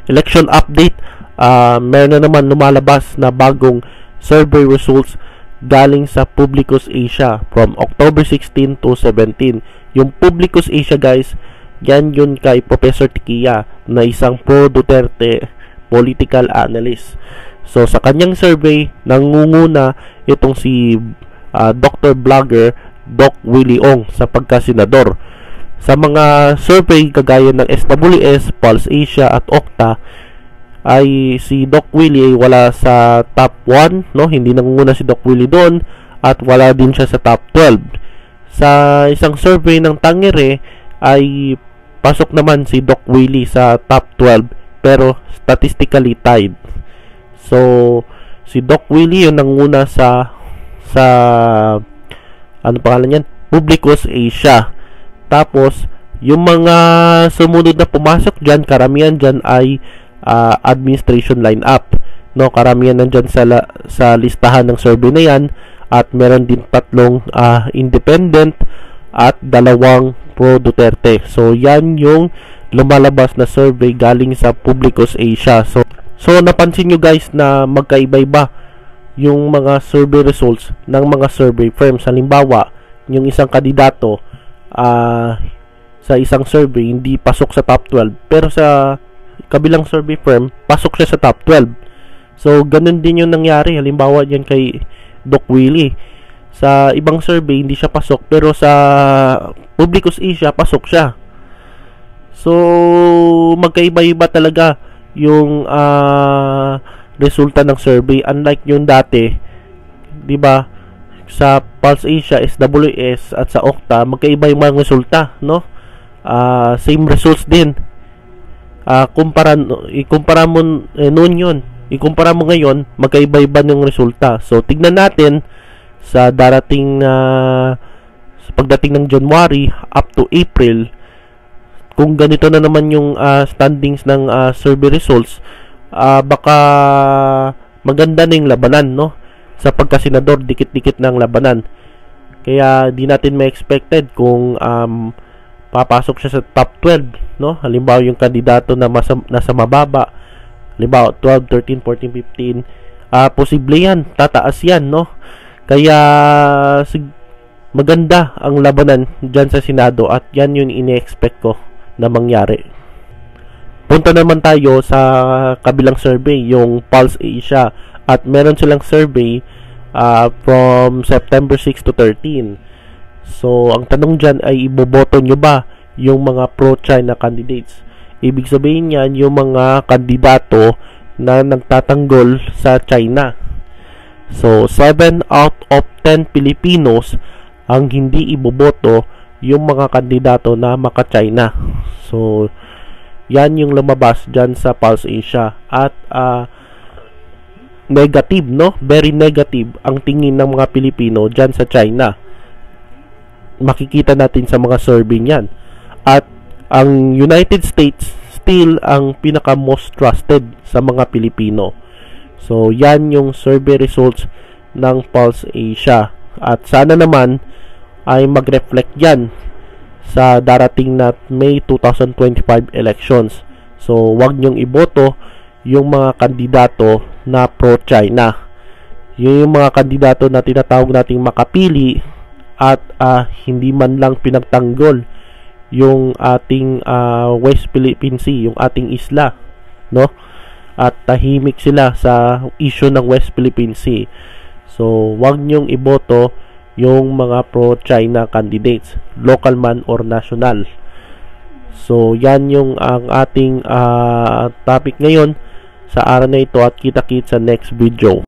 election update. Meron na naman lumalabas na bagong survey results galing sa Publicus Asia from October 16 to 17. Yung Publicus Asia guys, yan yun kay Professor Tikia na isang pro-Duterte political analyst. So sa kanyang survey, nangunguna itong si Dr. Blogger Doc Willie Ong sa pagkasenador. Sa mga survey kagaya ng SWS, Pulse Asia at Okta, ay si Doc Willie ay wala sa top 1, no? Hindi nangunguna si Doc Willie doon at wala din siya sa top 12. Sa isang survey ng Tangere ay pasok naman si Doc Willie sa top 12 pero statistically tied. So si Doc Willie yung nanguna sa ano pangalan yan? Publicus Asia. Tapos yung mga sumunod na pumasok diyan, karamihan diyan ay administration lineup, no? Karamihan nandiyan sa listahan ng survey na yan, at meron din 3 independent at 2 pro Duterte. So yan yung lumalabas na survey galing sa Publicus Asia. So napansin nyo guys na magkaiba-iba yung mga survey results ng mga survey firms. Halimbawa, yung isang kandidato sa isang survey hindi pasok sa top 12, pero sa kabilang survey firm pasok siya sa top 12. So ganun din yung nangyari. Halimbawa yan kay Doc Willie, sa ibang survey hindi siya pasok, pero sa Publicus Asia pasok siya. So magkaiba-iba talaga yung resulta ng survey, unlike yung dati, 'di ba? Sa Pulse Asia, SWS at sa Okta magkaiba yung mga resulta, no? Same results din. Ikumpara mo noon yun, ikumpara mo ngayon, magkaiba-iba yung resulta. So tignan natin sa darating sa pagdating ng January up to April, kung ganito na naman yung standings ng survey results. Baka maganda na yung labanan, no? Sa pagkasenador, dikit-dikit ng labanan. Kaya di natin ma-expected kung papasok siya sa top 12, no? Halimbawa yung kandidato na nasa mababa, halimbawa 12, 13, 14, 15, posible yan, tataas yan, no? Kaya maganda ang labanan dyan sa Senado, at yan yung ine-expect ko na mangyari. Punta naman tayo sa kabilang survey, yung Pulse Asia, at meron silang survey from September 6 to 13. So ang tanong dyan ay, iboboto nyo ba yung mga pro-China candidates? Ibig sabihin yan, yung mga kandidato na nagtatanggol sa China. So 7 out of 10 Filipinos ang hindi iboboto yung mga kandidato na maka-China. So yan yung lumabas dyan sa Pulse Asia. At negative, no? Very negative ang tingin ng mga Pilipino dyan sa China. Makikita natin sa mga survey niyan. At ang United States still ang pinaka most trusted sa mga Pilipino. So yan yung survey results ng Pulse Asia, at sana naman ay mag-reflect yan sa darating na May 2025 elections. So wag nyong iboto yung mga kandidato na pro-China. Yung mga kandidato na tinatawag nating makapili at hindi man lang pinagtanggol yung ating West Philippine Sea, yung ating isla, no? At tahimik sila sa issue ng West Philippine Sea. So wag nyong iboto yung mga pro-China candidates, local man or national. So yan yung ang ating topic ngayon sa araw na ito, at kita-kits sa next video.